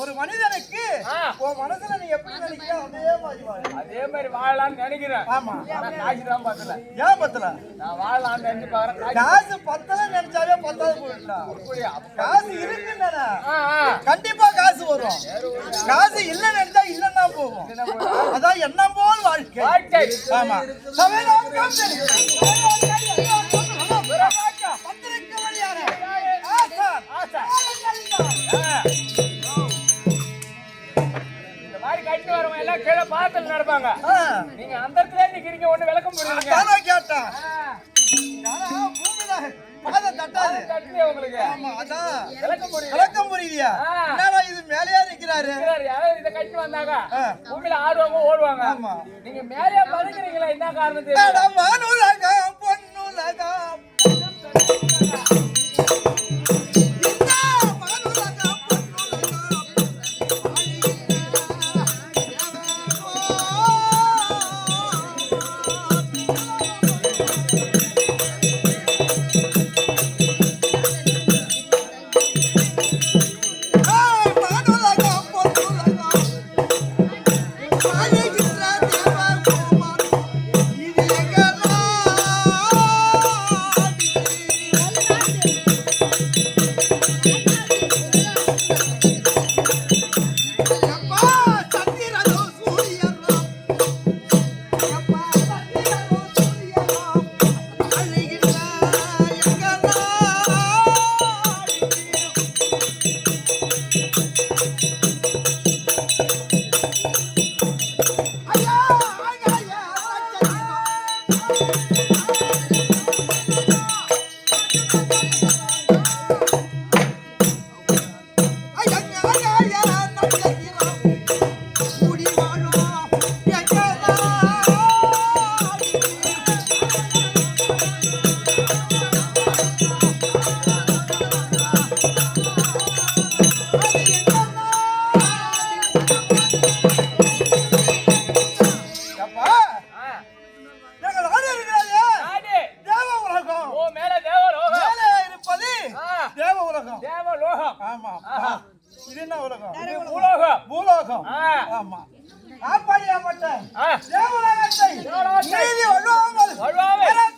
ஒரு மனிதனுக்கு மனசுல நீ எப்படி நினைக்கிற அதே மாதிரி வாழலாம்னு நினைக்கிறேன். ஆமா, காசு தான் பத்தல. ஏன் பத்தல? நான் வாழலாம்னு நினைச்சு பாக்குறேன். காசு பத்தல நினைச்சாவே பத்தாது போயிடலாம். காசு இருக்குன்னு கண்டிப்பா காசு வரும். காசு இல்ல நினைச்சா இல்லன்னா போகும். அதான் எண்ணம் போல் வாழ்க்கை. ஆமா, கீழே பாத்தல் நடப்பாங்க. நீங்க அந்த இடத்துல நிக்கிறீங்க, ஒண்ணு விளக்க முடியல. கேட்டேன் உங்களுக்கு. ஆமா, அதான் விளக்க முடியலையா? என்னடா இது மேலேயே நிக்கிறாரு. இதை கட்டி வந்தாங்க பூமியில ஆடுவாங்க, ஓடுவாங்க. நீங்க மேலேயே பதுக்குறீங்களா? என்ன காரணம்? மனுலகம் பொன்னுலகம் உலகம். தேவலோகம். ஆமா. இது என்ன உலகம்? இது பூலோகம். பூலோகம். ஆமா. அப்படியாப்பட்ட தேவலோகத்தை நீதி வழுவாமல்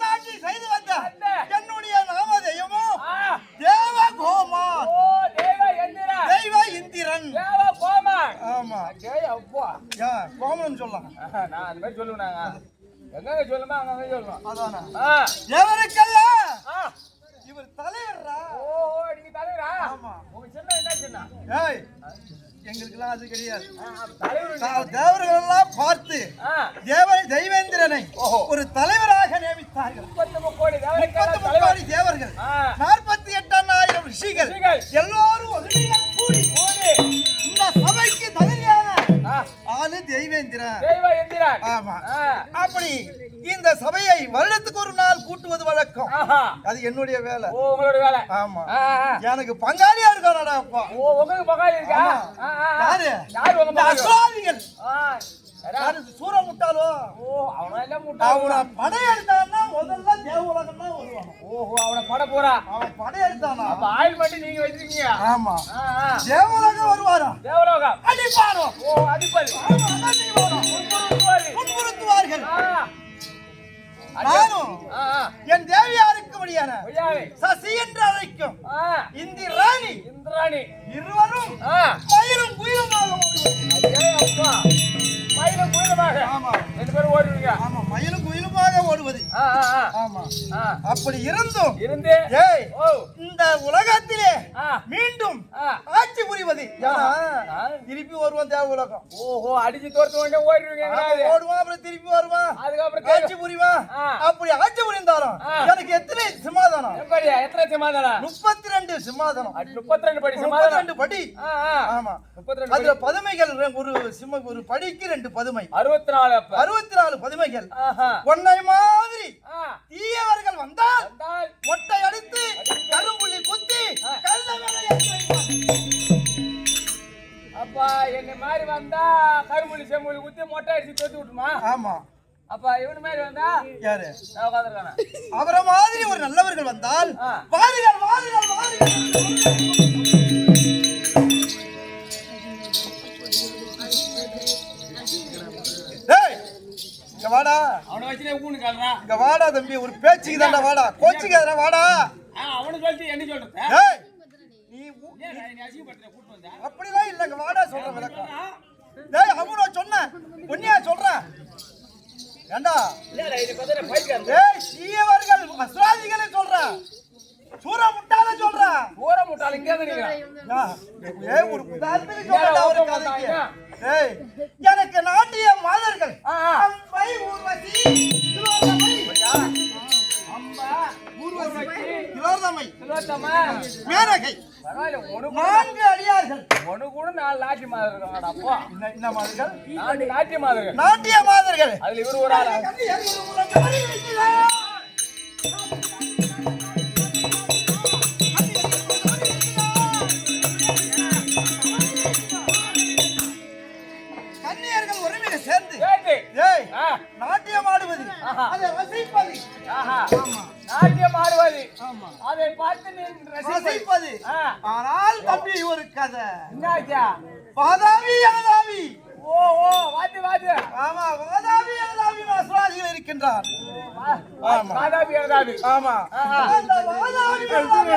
சாட்சி செய்து வந்த என்னுடைய நாமதேயமும் தேவகோமான். ஓ தேவ இந்திரன். தேவகோமான். ஆமா. டேய் அப்பா. யா கோமன் சொல்லலாம். நான் அந்த மாதிரி சொல்லுவேனாங்க. எங்க சொல்லுமா அங்க சொல்லணும். அதானே. தேவருக்கெல்லாம் இவர் தலைவரா. ஓ நீங்க தலைவரா? ஆமா. உங்க சின்ன என்ன சின்ன? ஏய் எங்களுக்கெல்லாம் அது கிடையாது. தலைவர் தேவர்கள் எல்லாம் பார்த்து தெய்வேந்திரனை ஒரு தலைவராக நியமித்தார்கள். 33 கோடி தேவர்கள், 48,000 ரிஷிகள் எல்லோரும் கூடி இந்த சபைக்கு தகுதியான ஆளு தெய்வேந்திரன். ஆமா. அப்படி இந்த சபையை வருடத்துக்கு ஒரு நாள் கூட்டுவது வழக்கம். அது என்னுடைய வேலை. ஓ உங்களுடைய வேலை. ஆமா. எனக்கு பங்காளியா இருக்கானடா அப்பா. ஓ உங்களுக்கு பங்காளி இருக்கா? யாரு? யார் உங்க பங்காளி? அசுராதிகள். யாரு சூர முட்டாளோ? ஓ அவன எல்லாம் முட்டாள. அவன படையெடுத்தான்னா முதல்ல தேவலோகம் தான் வருவான். ஓஹோ அவன பட போறா. அவன் படையெடுத்தானா? அப்ப ஆயில் மட்டும் நீங்க வச்சிருக்கீங்க. ஆமா. தேவலோகம் வருவாரா? தேவலோகம். அடிப்பாரோ? ஓ அடிப்பது. ஆமா அடிப்பாரோ. முன்புறுத்துவார்கள். நானும் என் தேவியாருக்கு வழியான சசி என்று அழைக்கும் இந்திராணி இருவரும் மயிலும் குயிலுமாக மயிலும் குயிலுமாக ஓடுவது. அப்படி இருந்தும் இந்த உலகத்திலே மீண்டும் ஆட்சி புரிவது திருப்பி வருவான் தேவ உலகம். ஓஹோ அடிச்சு தோர்த்து கொண்டே ஓடுவீங்க. ஓடுவான் அப்புறம் திருப்பி வருவான், அதுக்கப்புறம் ஆட்சி புரிவான். அப்படி ஆட்சி புரிந்தாலும் எனக்கு எத்தனை சிம்மாதனம்? எத்தனை சிம்மாதனம்? 32 சிம்மாதனம். 32 படி சிம்மாதனம். 32 படி. ஆமா 32. அதுல பதுமைகள் ஒரு படிக்கு 2 பதுமை. 64 பதுமைகள். ஒன்னை மாதிரி தீயவர்கள் வந்தால் மொட்டை அடித்து கரும்புள்ளி குத்தி அப்பா என்ன மாதிரி வந்தா கரும்புள்ளி செம்புள்ளி குத்தி மொட்டை அடிச்சு தொத்து விட்டுமா? ஆமா. அப்பா இவனு மாதிரி வந்தா யாரு? உட்காந்துருக்கான அவரை மாதிரி ஒரு நல்லவர்கள் வந்தால் வாருங்கள் வாருங்கள் வாருங்கள். இங்க வாடா. அவனை வச்சுட்டே ஊன்னு கால்றா. இங்க வாடா தம்பி, ஒரு பேச்சுக்கு தான்டா வாடா. கோச்சிக்காதடா வாடா. அவனை சொல்லிட்டு என்ன சொல்றது? ஏய் நீ நீ அசிங்கப்படுற கூட்டி வந்தா? அப்படிலாம் இல்ல. இங்க வாடா சொல்ற விளக்கம். டேய் அவனோ சொன்ன உன்னையா சொல்றேன். ஏண்டா இல்லடா இது பதற பைக்காத. ஏய் சீவர்கள் அஸ்ராதிகளை சொல்றேன். சூர முட்டாள சொல்றேன். சூர முட்டாள இங்க வந்து நிக்கறான். ஏய் ஒரு உதாரணத்துக்கு சொல்றடா ஒரு கதைக்கு. ஏய் எனக்கு நாட்டிய மாதர்கள் அம்பை ஊர்வசி அம்பா ஊர்வசி திலோத்தமை மேனகை பரவாயில்லை. ஒரு 4 அடியார்கள். ஒன்னு கூட 4 நாட்டிய மாதர்கள் இருக்காங்கடா. அப்பா என்ன மாதர்கள்? 4 நாட்டிய மாதர்கள். நாட்டிய மாதர்கள். அதுல இவரு ஒரு ஆளா? கன்னியர்கள் ஒருமிக சேர்ந்து ஏய் நாட்டியம் ஆடுவது, அதை ரசிப்பது. நாட்டியம் ஆடுவது, அதை பார்த்து நீ ரசிப்பது. ஆனால் தம்பி ஒரு கதை. என்னாச்சா? வாதாபி யமதாபி. ஓ ஓ வாத்து வாத்து. ஆமா வாதாபி யமதாபி அசுராதிகள் இருக்கின்றார். ஆமா வாதாபி யமதாபி. ஆமா அந்த வாதாபி யமதாபி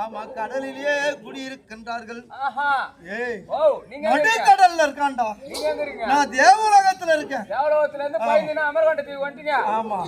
ஆமா கடலிலே குடியிருக்கின்றார்கள். ஆஹா. ஏய் ஓ நீங்க நடுக்கடல்ல இருக்கான்டா. நீங்க எங்க இருக்கீங்க? நான் தேவலோகத்துல இருக்கேன். தேவலோகத்துல இருந்து பயந்துனா அமர்கண்டத்துக்கு வந்துட்டீங்க. ஆமா.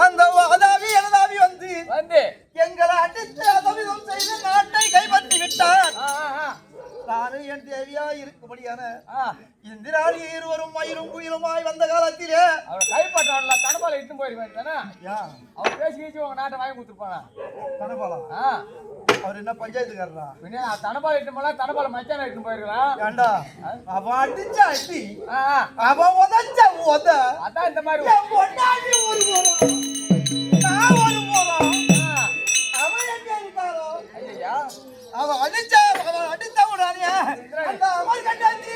அந்த வாதாவி எனதாவி வந்து எங்களை அடித்து அதவிதம் செய்து நாட்டை கைப்பற்றி விட்டார். நானும் என் தேவியா இருக்கும்படியான இந்திராணி இருவரும் மயிரும் குயிலுமாய் வந்த காலத்திலே அவர் கைப்பற்றான்ல தனபால இட்டு போயிருவேன் தானே. அவர் பேசி கீச்சு உங்க நாட்டை வாங்கி கொடுத்துருப்பானா? தனபாலா? அவர் என்ன பஞ்சாயத்துக்காரரா? பின்ன தனபால இட்டு போனா தனபால மச்சான இட்டு போயிருக்கலாம். ஏண்டா அவன் அடிச்சா அடி, அவன் உதச்சா உத. அதான் இந்த மாதிரி பொண்டாடி ஒரு போறோம், நான் ஒரு போறோம். அவன் எங்க இருக்காரோ? ஐயா அவன் அடிச்சா அவன் அடித்தா விடானியா அந்த அமர் கண்டாச்சி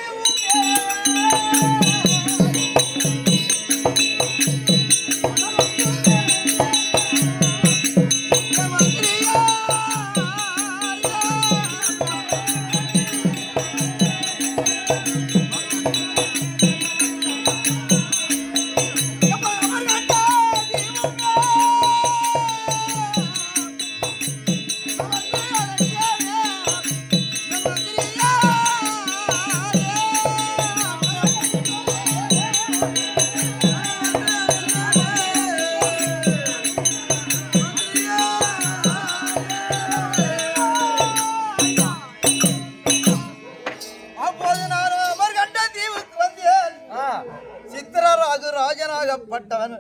ராஜனாகப்பட்டவன்.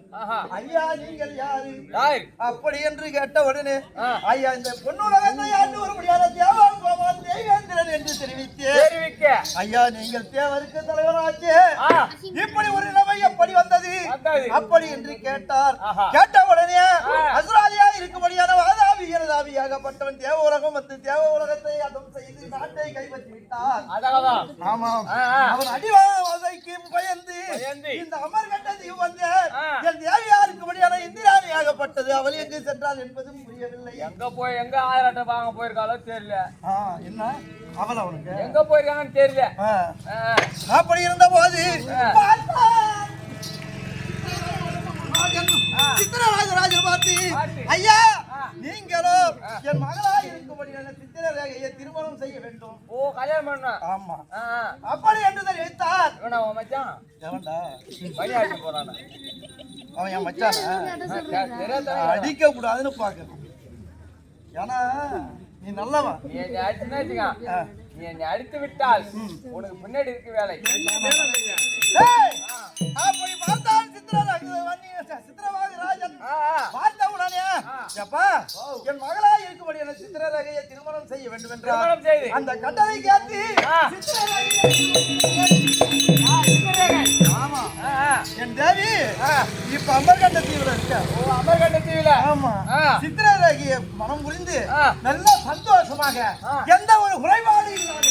ஐயா நீங்கள் யாரு அப்படி என்று கேட்ட உடனே ஐயா இந்த பொன்னுலகத்தை ஆண்டு ஒரு முடியாத தேவன் கோமான் தேவேந்திரன் என்று தெரிவிக்க ஐயா நீங்கள் தேவருக்கு தலைவராச்சே, இப்படி ஒரு நிலைமை எப்படி வந்தது அப்படி என்று கேட்டார். கேட்ட உடனே அசுராதியா இருக்கும்படியான வாதாபி எனதாபியாகப்பட்டவன் தேவ உலகம் வந்து தேவ உலகத்தை அதம் செய்து நாட்டை கைப்பற்றி விட்டார். ஆமாம் அவன் அடிவாதைக்கு பயந்து இந்த அமர்கண்டத்தில் வந்து என் தேவியாருக்கு முடியான இந்திராணியாகப்பட்டது. அவள் எங்கு சென்றாள் என்பதும் புரியவில்லை. எங்க போய் எங்க ஆயிரட்ட வாங்க போயிருக்காளோ தெரியல. என்ன அவள் அவனுக்கு எங்க போயிருக்காங்கன்னு தெரியல. அப்படி இருந்த போது சித்திரராஜராஜர் பார்த்து ஐயா நீங்களும் என் மகளா இருக்கும்படியான சித்திரரேகையை திருமணம் செய்ய வேண்டும். ஓ கல்யாணம் பண்ண? ஆமா. அப்படி என்று தெரிவித்தார். அவன் மச்சான் எவன்டா பையாட்டி போறானா? அவன் என் மச்சானா? அடிக்க கூடாதுன்னு பாக்குறேன். ஏன்னா நீ நல்லவன். நீ என்னை அடிச்சுனாச்சுங்க, நீ என்னை அடித்து விட்டால் உனக்கு பின்னாடி இருக்கு வேலை. அப்படி பார்த்தால் சித்திரராஜன் பார்த்த உடனே எப்பா என் மகளா இருக்கும்படியான சித்திரரேகையை திருமணம் செய்ய வேண்டும் என்றார். அந்த கட்டளை கேட்டு ஆமா என் தேவி இப்ப அமர்கண்ட தீவுல இருக்க. அமர்கண்ட தீவுல? ஆமா. சித்திரரேகையை மனம் புரிந்து நல்ல சந்தோஷமாக எந்த ஒரு குறைபாடு இல்லாத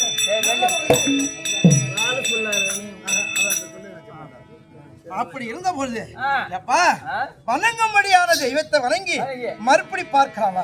அப்படி இருந்த பொழுது எப்பா வணங்கும்படியான தெய்வத்தை வணங்கி மறுபடி பார்க்கலாமா?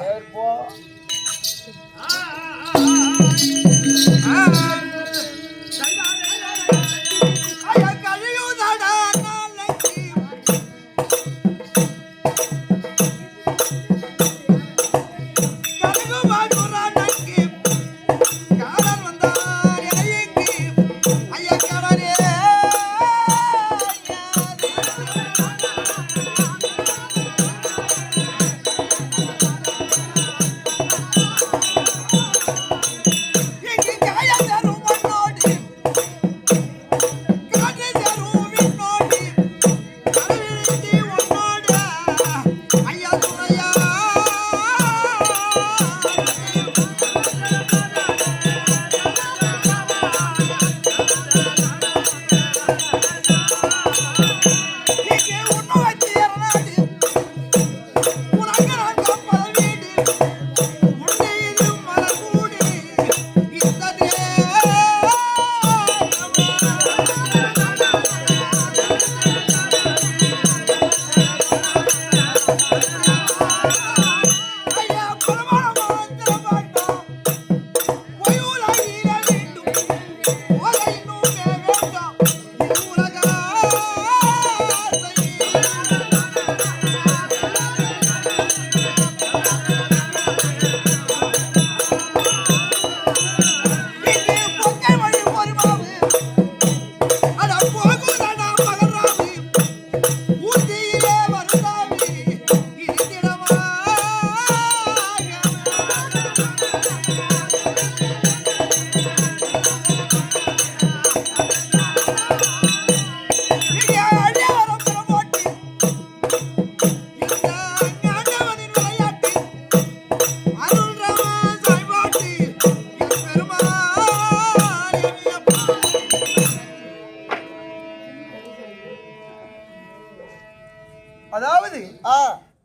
அதாவது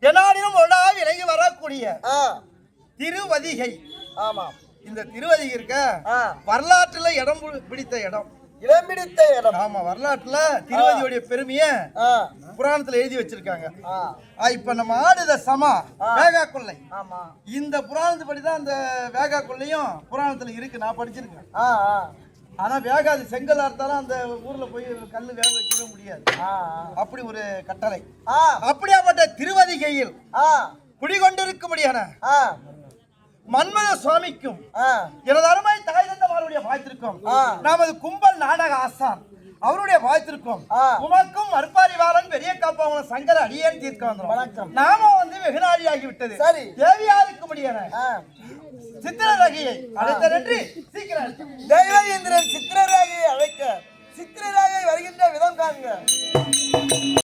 என்னாடினும் ஒன்றா விலகி வரக்கூடிய திருவதிகை. ஆமா, இந்த திருவதிகை இருக்க வரலாற்றுல இடம் பிடித்த இடம். ஆமா, வரலாற்றுல திருவதியுடைய பெருமைய புராணத்துல எழுதி வச்சிருக்காங்க. இப்ப நம்ம ஆடுத சமா வேகா கொள்ளை. இந்த புராணத்து படிதான் அந்த வேகா கொள்ளையும் புராணத்துல இருக்கு. நான் படிச்சிருக்கேன். ஆனா வேகாது செங்கல் அறுத்தாலும் அந்த ஊர்ல போய் கல்லு வேக வைக்கவே முடியாது. அப்படி ஒரு கட்டளை. அப்படியாப்பட்ட திருவதிகையில் குடிகொண்டிருக்கும்படியான மன்மத சுவாமிக்கும் எனது அருமை தாய் தந்தமாருடைய வாழ்த்திருக்கும் நமது கும்பல் நாடக ஆசான் அவருடைய வாழ்த்திருக்கும் உமக்கும் மறுபாரிவாளன் பெரிய காப்பாவன சங்கர அடியேன் தீர்க்க வந்தோம். நாம வந்து வெகுநாடி ஆகிவிட்டது. சரி, தேவியாருக்கு முடியான சித்திரரகியை அழைத்த நன்றி. சீக்கிரம் தேவேந்திரன் சித்திரரகியை அழைக்க சித்திரரகை வருகின்ற விதம் காண்க.